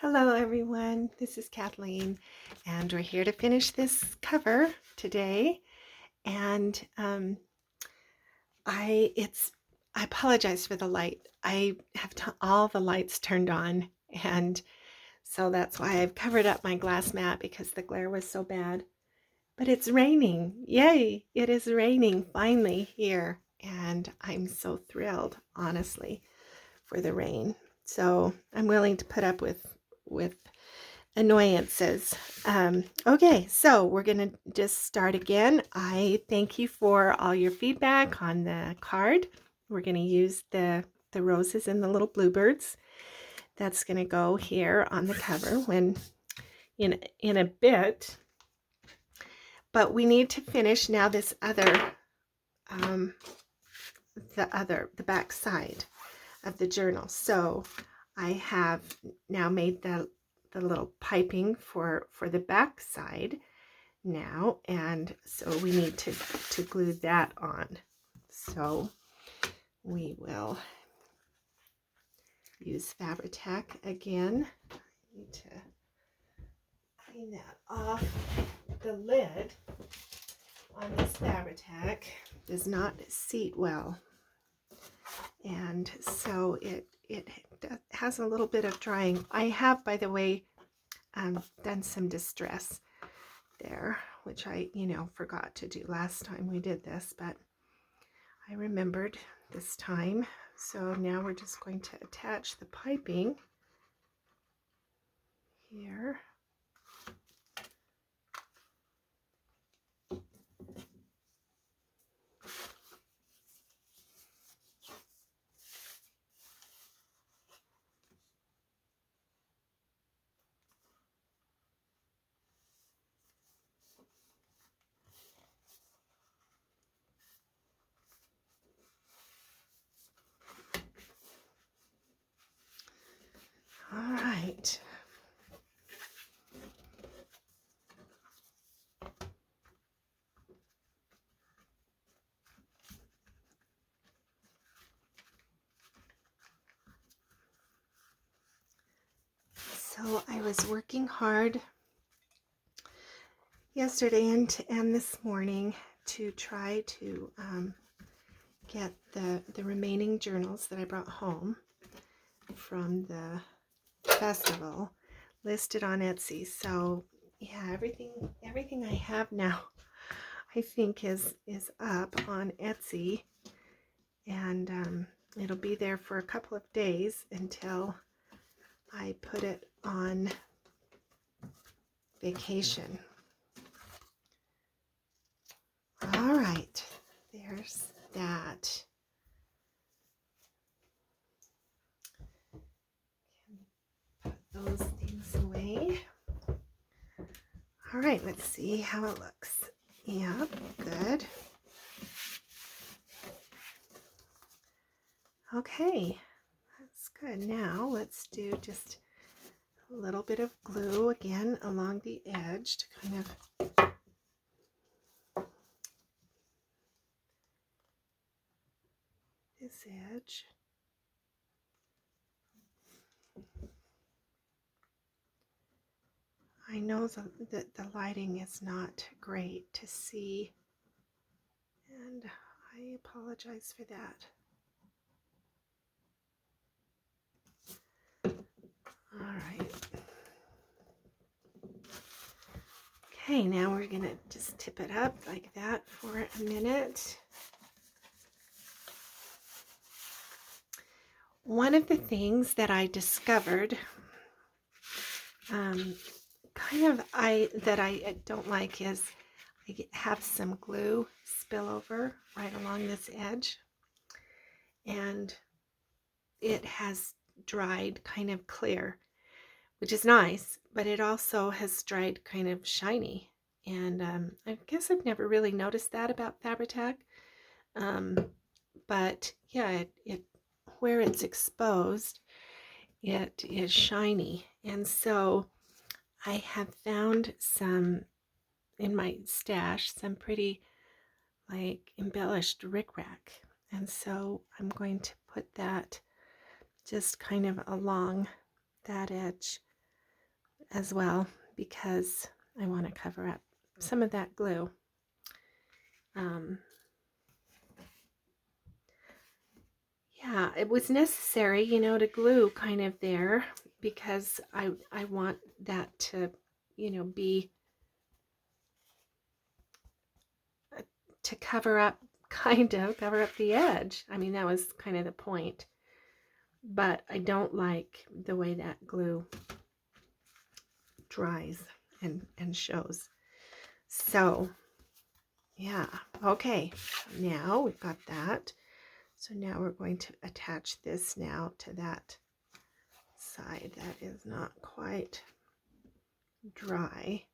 Hello everyone, this is Kathleen and we're here to finish this cover today. And I apologize for the light. I have all the lights turned on, and so that's why I've covered up my glass mat because the glare was so bad. But it's raining. Yay, it is raining finally here, and I'm so thrilled, honestly, for the rain. So I'm willing to put up with annoyances. Okay, so we're going to just start again. I thank you for all your feedback on the card. We're going to use the roses and the little bluebirds. That's going to go here on the cover when in a bit. But we need to finish now this other the back side of the journal. So I have now made the little piping for the back side now, and so we need to glue that on. So we will use Fabri-Tac again. I need to clean that off. The lid on this Fabri-Tac does not seat well, and so it has a little bit of drying. I have, by the way, done some distress there, which I forgot to do last time we did this, but I remembered this time. So now we're just going to attach the piping here. All right. So I was working hard yesterday and this morning to try to get the remaining journals that I brought home from the festival listed on Etsy. So yeah, everything I have now I think is up on Etsy, and it'll be there for a couple of days until I put it on vacation. All right, there's that. Put those things away. All right, let's see how it looks. Yeah, good. Okay, that's good. Now let's do just a little bit of glue again along the edge to kind of this edge. I know that the lighting is not great to see, and I apologize for that. All right. Okay, now we're going to just tip it up like that for a minute. One of the things that I discovered that I don't like is I have some glue spill over right along this edge, and it has dried kind of clear, which is nice, but it also has dried kind of shiny, and I guess I've never really noticed that about Fabri-Tac, but yeah, it where it's exposed, it is shiny. And so I have found some in my stash, some pretty like embellished rickrack, and so I'm going to put that just kind of along that edge as well because I want to cover up some of that glue. Yeah, it was necessary, you know, to glue kind of there because I want that to, you know, be to cover up, cover up the edge. I mean, that was kind of the point. But I don't like the way that glue dries and shows. So, yeah, okay, now we've got that. So now we're going to attach this now to that side that is not quite dry,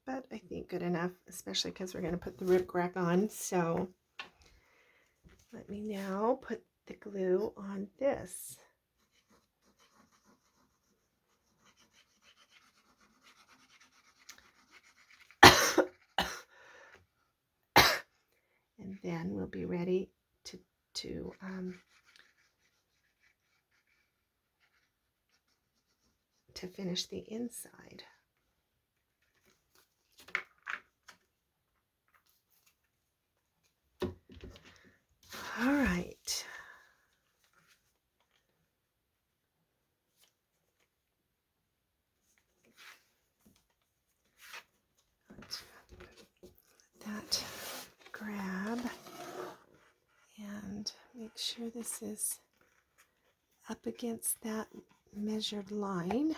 but I think good enough, especially because we're going to put the rickrack on. So let me now put the glue on this. And then we'll be ready to finish the inside. All right. That grab and make sure this is up against that measured line.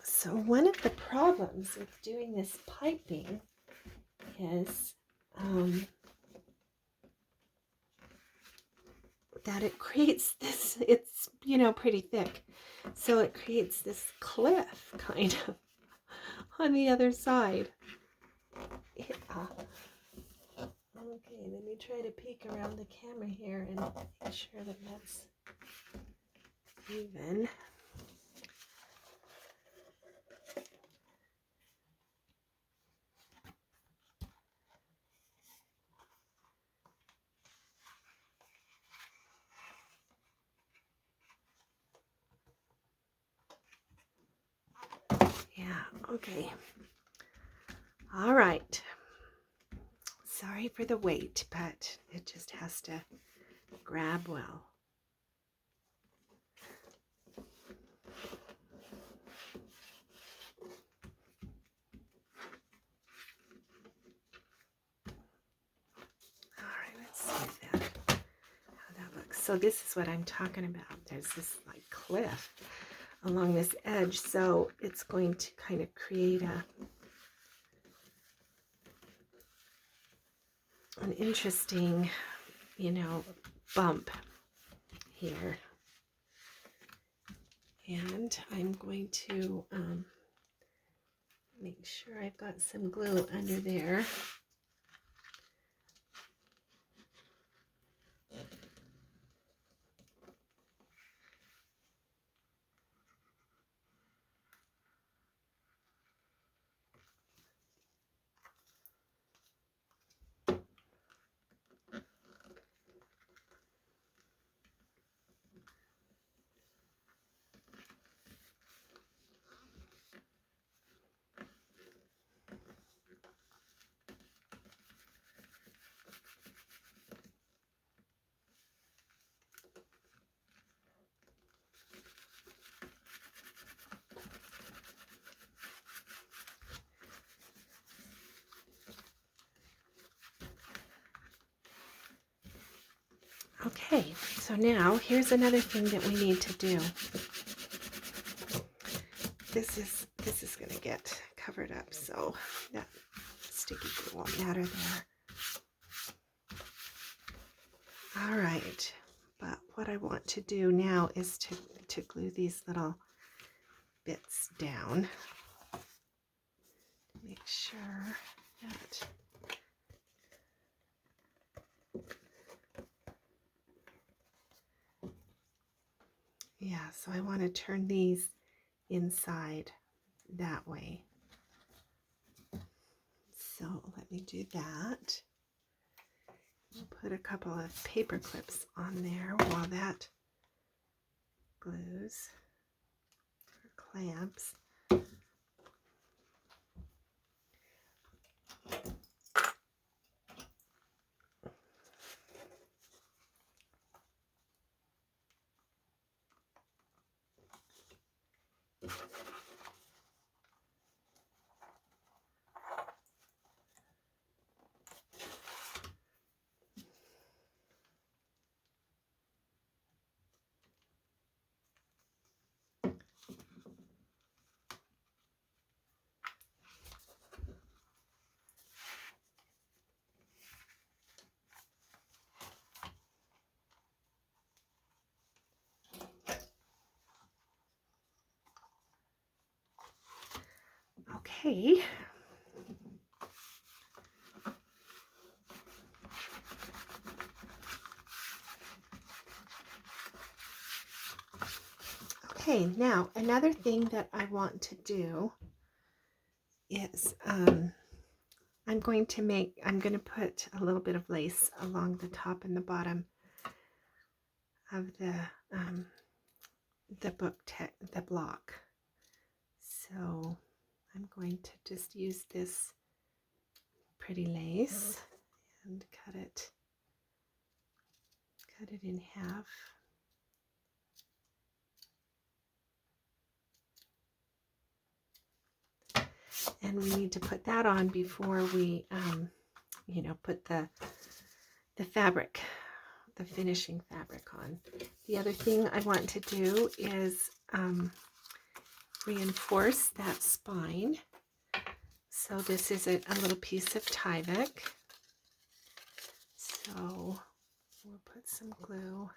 So one of the problems with doing this piping is that it creates this, it's, you know, pretty thick. So it creates this cliff kind of on the other side. Yeah. Okay, let me try to peek around the camera here and make sure that that's even. Yeah, okay. All right. Sorry for the wait, but it just has to grab well. All right, let's see how that looks. So this is what I'm talking about. There's this like cliff along this edge, so it's going to kind of create an interesting, you know, bump here. And I'm going to make sure I've got some glue under there. Okay, so now here's another thing that we need to do. This is going to get covered up, so that sticky glue won't matter there. All right, but what I want to do now is to glue these little bits down. Make sure that yeah, so I want to turn these inside that way. So let me do that. We'll put a couple of paper clips on there while that glues or clamps. Okay. Okay, now another thing that I want to do is I'm going to put a little bit of lace along the top and the bottom of the block. So I'm going to just use this pretty lace and cut it in half. And we need to put that on before we put the fabric, the finishing fabric on. The other thing I want to do is reinforce that spine. So this is a little piece of Tyvek. So we'll put some glue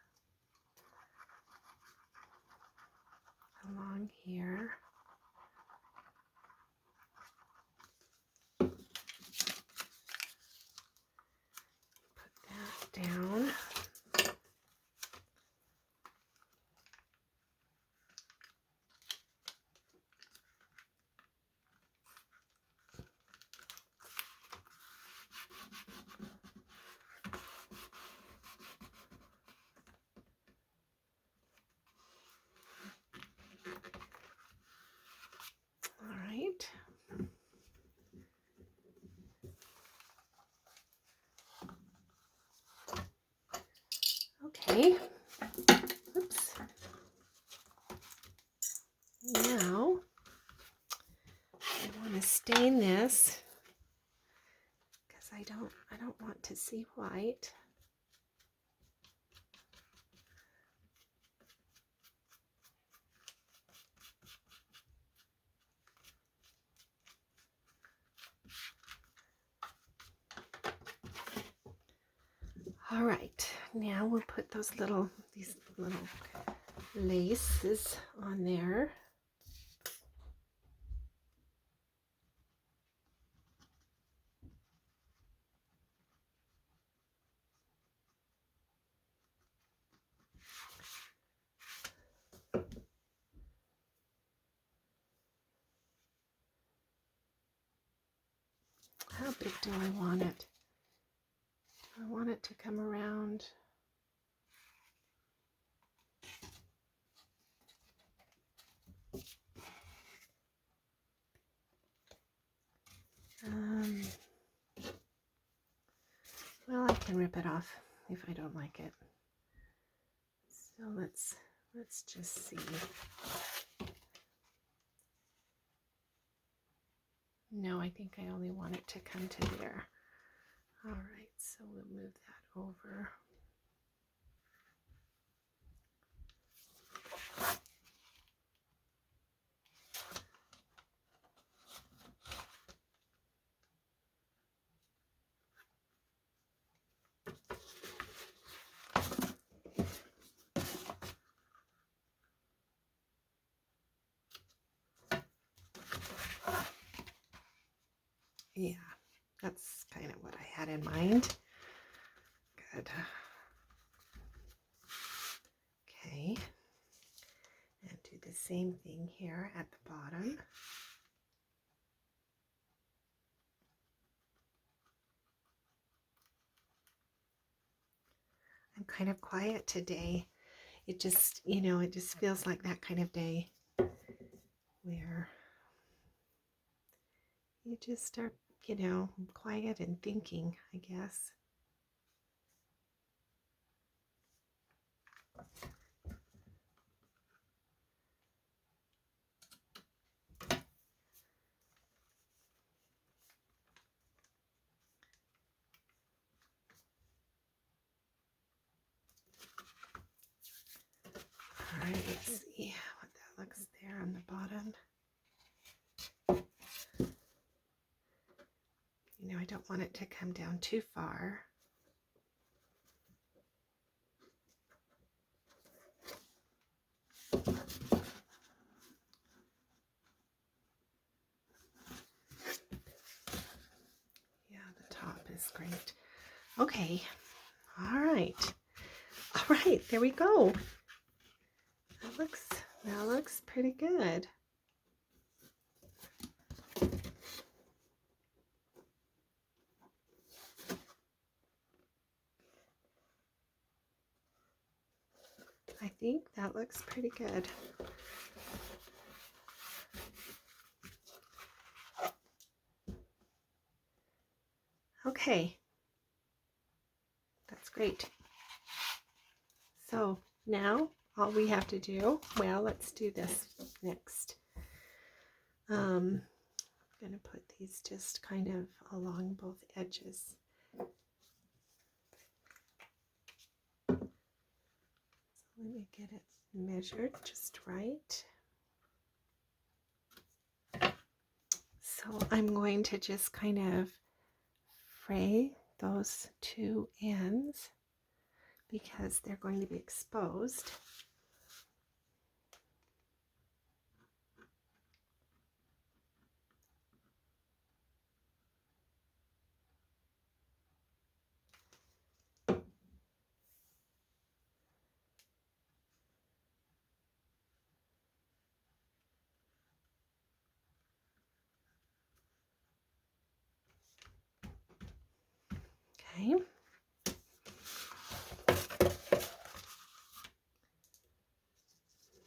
along here. Put that down. Okay, oops. Now I want to stain this because I don't want to see white. All right, now we'll put these little laces on there. How big do I want it? Do I want it to come around? Well, I can rip it off if I don't like it. So let's just see. No, I think I only want it to come to there. All right, so we'll move that over. Yeah, that's kind of what I had in mind. Good. Okay, and do the same thing here at the bottom. I'm kind of quiet today. It just, it just feels like that kind of day where you just are, quiet and thinking, I guess. All right, let's see what that looks there on the bottom. I don't want it to come down too far. Yeah, the top is great. Okay, all right. All right, there we go. That looks pretty good. I think that looks pretty good. Okay, that's great. So now all we have to do, well, let's do this next. I'm going to put these just kind of along both edges. So let me get it measured just right. So I'm going to just kind of fray those two ends because they're going to be exposed. Okay.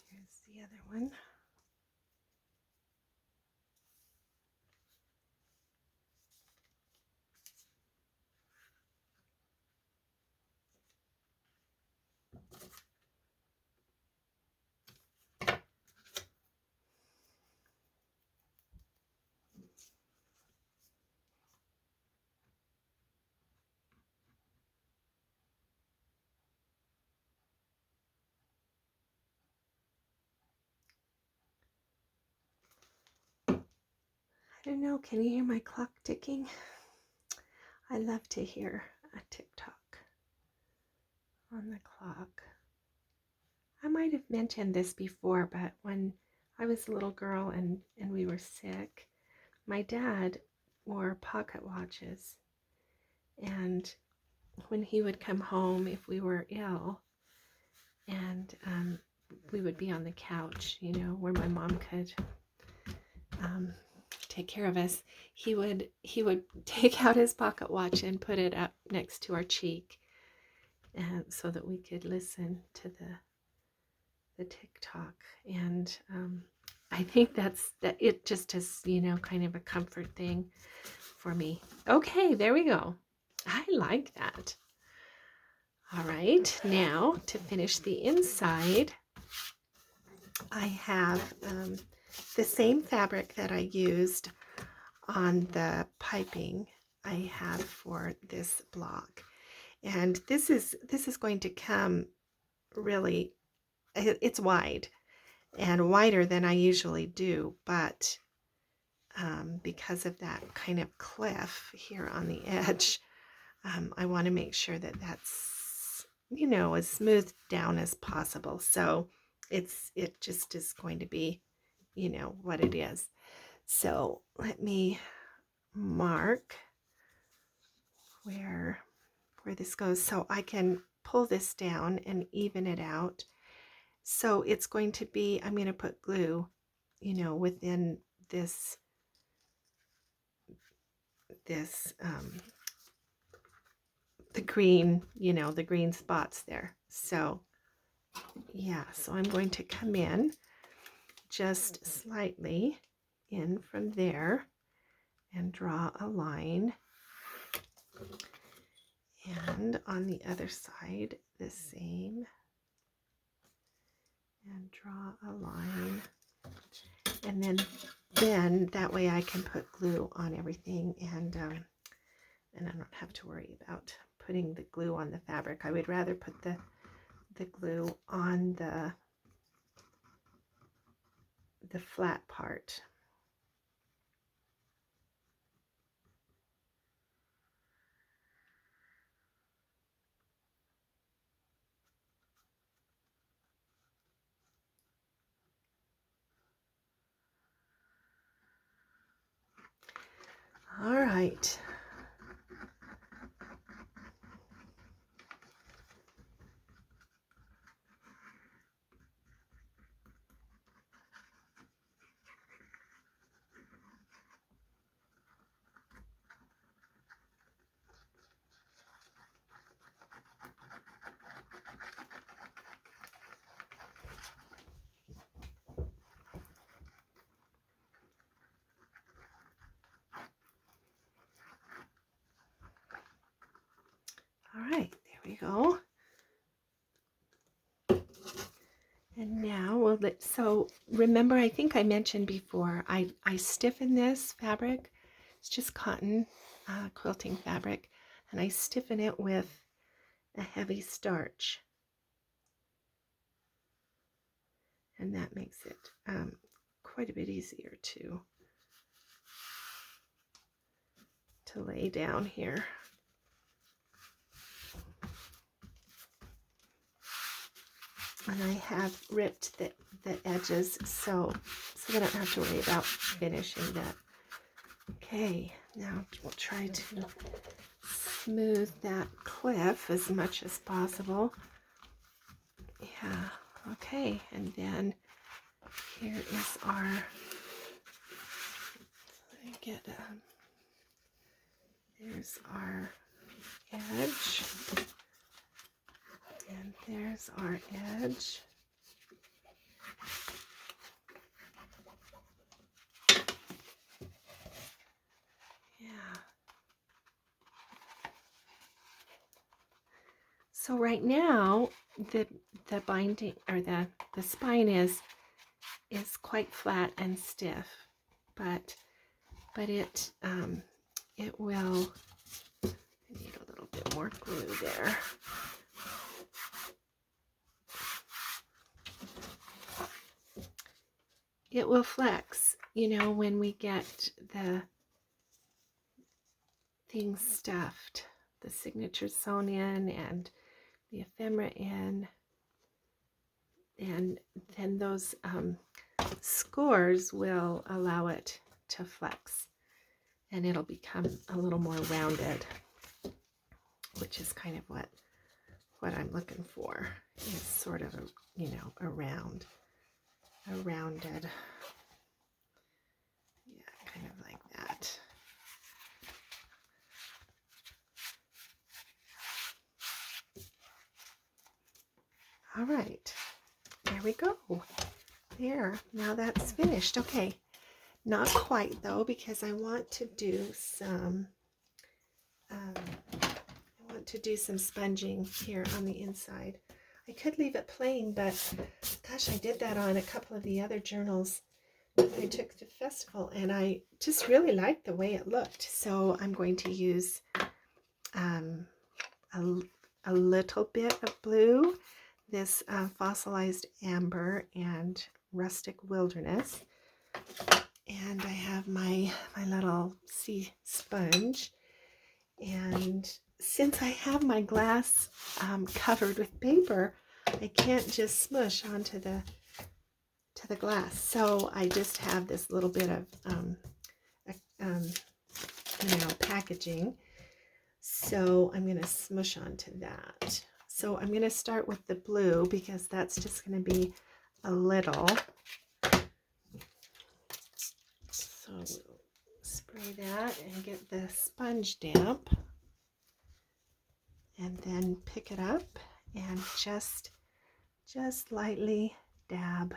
Here's the other one. I don't know, can you hear my clock ticking? I love to hear a tick-tock on the clock. I might have mentioned this before, but when I was a little girl and we were sick, my dad wore pocket watches. And when he would come home, if we were ill, and we would be on the couch, where my mom could take care of us, he would take out his pocket watch and put it up next to our cheek, and so that we could listen to the tick-tock. And I think that it just is, kind of a comfort thing for me. Okay, there we go. I like that. All right, now to finish the inside, I have the same fabric that I used on the piping I have for this block. And this is going to come really, it's wide and wider than I usually do, but because of that kind of cliff here on the edge, I want to make sure that that's, as smoothed down as possible. So it just is going to be, what it is. So let me mark where this goes so I can pull this down and even it out. So it's going to be, I'm going to put glue, within this the green, the green spots there. So yeah, so I'm going to come in just slightly in from there and draw a line. And on the other side, the same. And draw a line. And then that way I can put glue on everything, and I don't have to worry about putting the glue on the fabric. I would rather put the glue on the flat part. All right. All right, there we go. And now so remember, I think I mentioned before, I stiffen this fabric. It's just cotton quilting fabric, and I stiffen it with a heavy starch. And that makes it quite a bit easier to lay down here. And I have ripped the edges so that I don't have to worry about finishing that. Okay, now we'll try to smooth that cliff as much as possible. Yeah, okay, and then here is our, let me get, there's our edge. And there's our edge. Yeah. So right now, the binding, or the spine is quite flat and stiff, but it will. I need a little bit more glue there. It will flex, when we get the things stuffed, the signatures sewn in and the ephemera in, and then those scores will allow it to flex, and it'll become a little more rounded, which is kind of what I'm looking for. It's sort of a rounded, yeah, kind of like that. All right, there we go. There, now that's finished. Okay, not quite though, because I want to do some sponging here on the inside. I could leave it plain, but gosh, I did that on a couple of the other journals that I took to the festival, and I just really liked the way it looked. So I'm going to use a little bit of blue, this fossilized amber and rustic wilderness, and I have my little sea sponge. And since I have my glass covered with paper, I can't just smush onto the glass. So I just have this little bit of packaging. So I'm going to smush onto that. So I'm going to start with the blue, because that's just going to be a little. So we'll spray that and get the sponge damp. and then pick it up and just lightly dab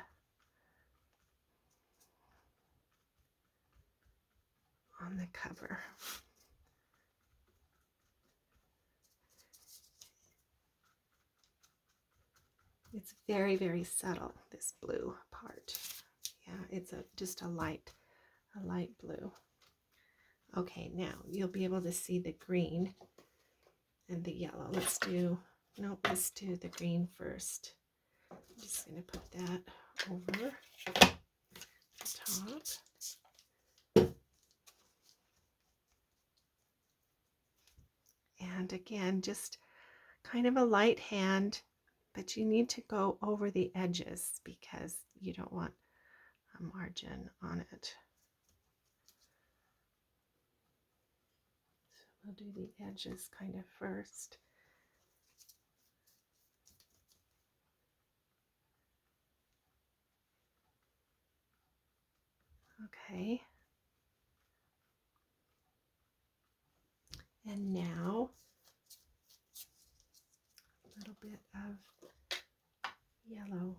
on the cover. It's very, very subtle, this blue part. Yeah, it's just a light blue. Okay, now you'll be able to see the green and the yellow. Let's do the green first. I'm just going to put that over the top. And again, just kind of a light hand, but you need to go over the edges because you don't want a margin on it. So we'll do the edges kind of first. Okay. And now a little bit of yellow.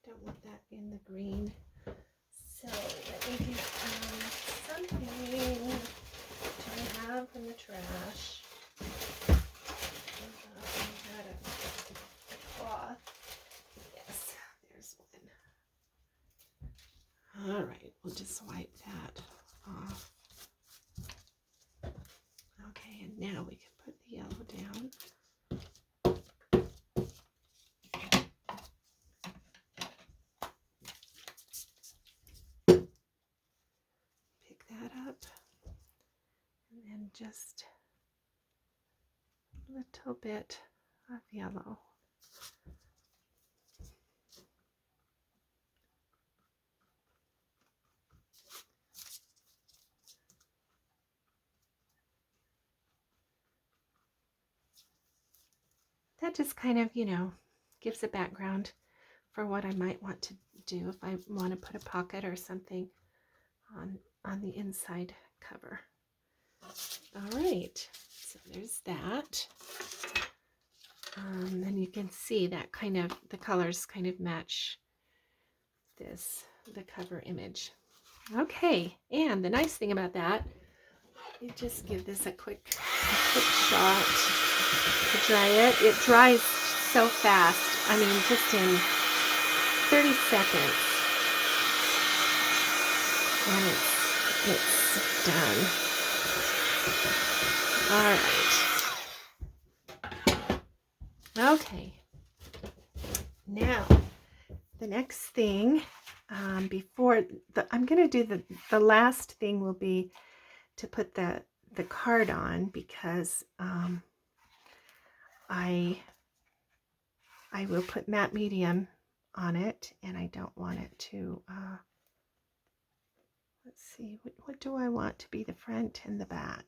Don't want that in the green. So let me get something to have in the trash. I had a cloth. Yes, there's one. All right, we'll just wipe that off. Okay, and now we can put the yellow down. Pick that up, and then just a little bit of yellow. That just kind of, gives a background for what I might want to do if I want to put a pocket or something on the inside cover. All right, so there's that. And you can see that the colors kind of match the cover image. Okay, and the nice thing about that, you just give this a quick shot to dry it. It dries so fast. I mean, just in 30 seconds, and it's done. All right. Okay. Now, the next thing, I'm going to do the last thing will be to put the card on, because I will put matte medium on it, and I don't want it to, let's see, what do I want to be the front and the back?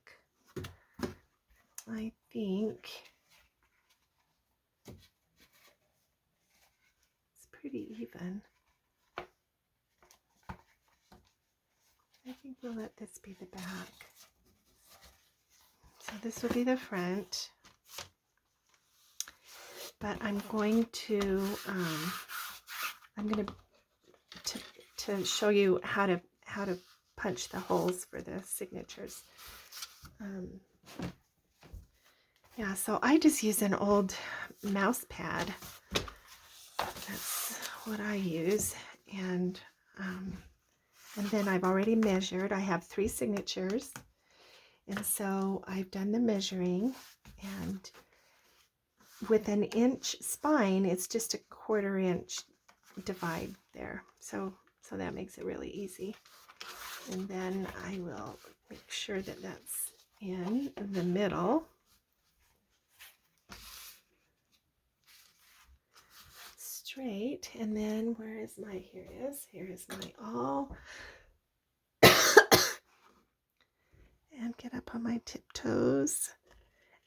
I think it's pretty even. I think we'll let this be the back. So this will be the front. But I'm going to to show you how to punch the holes for the signatures. Yeah, so I just use an old mouse pad. That's what I use, and then I've already measured. I have 3 signatures, and so I've done the measuring, and with an inch spine, it's just a 1/4 inch divide there. So that makes it really easy. And then I will make sure that that's in the middle. Straight. And then here is my all. And get up on my tiptoes.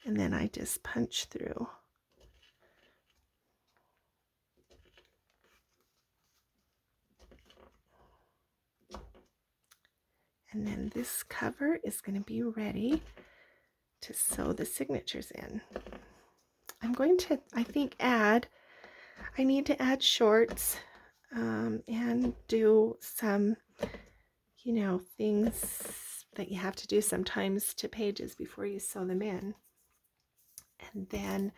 And then I just punch through. And then this cover is going to be ready to sew the signatures in. I'm going to, I think, I need to add shorts and do some, things that you have to do sometimes to pages before you sew them in. And then,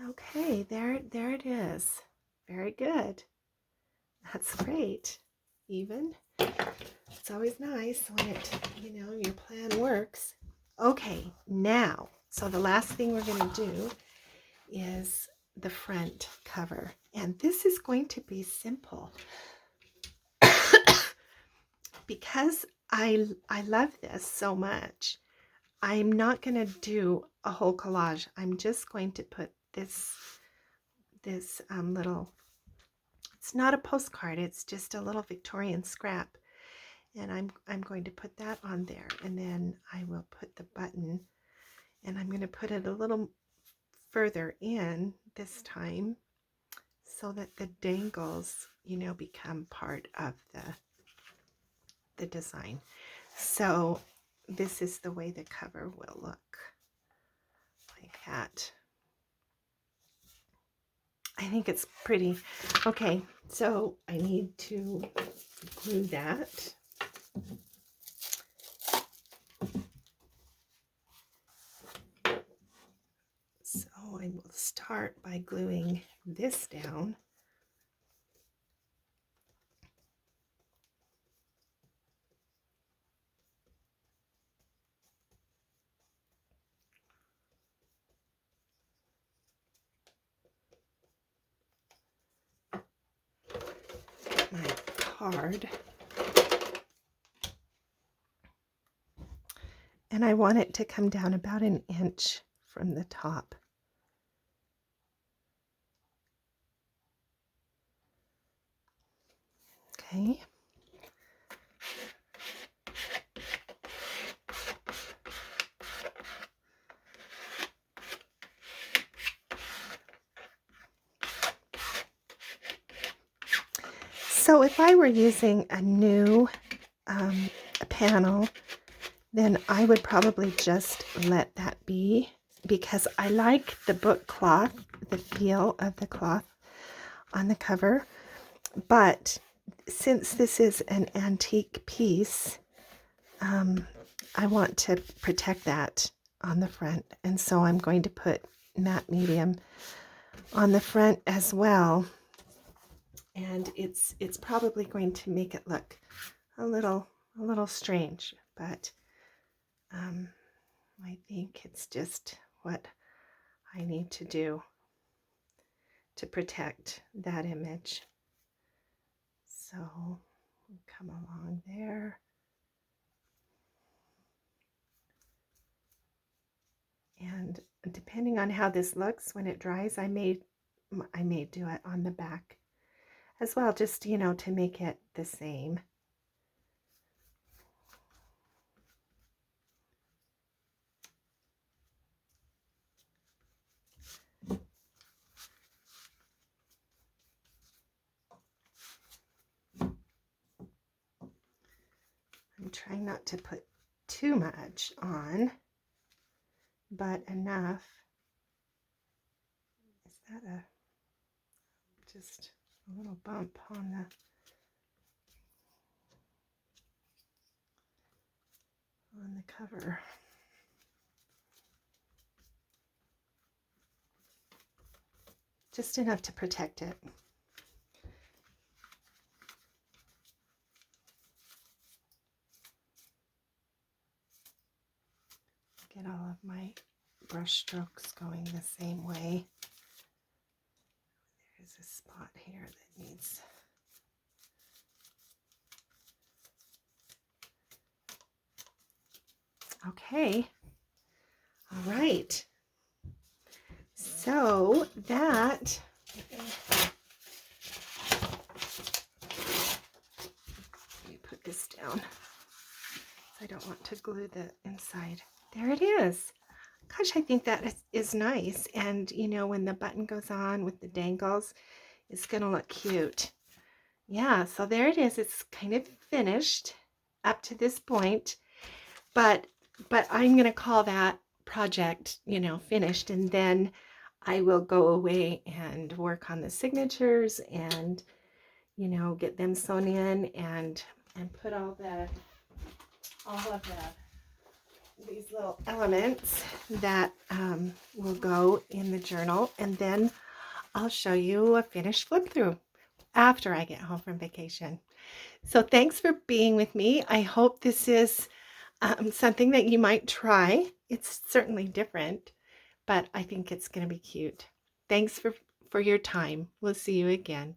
okay, there it is. Very good. That's great. Even. It's always nice when your plan works. Okay, now, so the last thing we're going to do is the front cover. And this is going to be simple. Because I love this so much, I'm not going to do a whole collage. I'm just going to put this little, it's not a postcard, it's just a little Victorian scrap. And I'm going to put that on there, and then I will put the button, and I'm going to put it a little further in this time so that the dangles, become part of the design. So this is the way the cover will look, like that. I think it's pretty. Okay, so I need to glue that. So I will start by gluing this down. My card. And I want it to come down about an inch from the top. Okay. So if I were using a new panel, then I would probably just let that be, because I like the book cloth, the feel of the cloth on the cover. But since this is an antique piece, I want to protect that on the front. And so I'm going to put matte medium on the front as well. And it's probably going to make it look a little strange, but I think it's just what I need to do to protect that image. So come along there. And depending on how this looks when it dries, I may do it on the back as well, just to make it the same. I'm trying not to put too much on, but enough. Is that just a little bump on the cover? Just enough to protect it. Get all of my brush strokes going the same way. There's a spot here that needs. Okay. All right. So that, let me put this down. I don't want to glue the inside. There it is. Gosh, I think that is nice. And when the button goes on with the dangles, it's going to look cute. Yeah, so there it is. It's kind of finished up to this point. but I'm going to call that project, finished, and then I will go away and work on the signatures and, get them sewn in and put all of these little elements that will go in the journal, and then I'll show you a finished flip through after I get home from vacation. So thanks for being with me. I hope this is something that you might try. It's certainly different, but I think it's going to be cute. Thanks for your time. We'll see you again.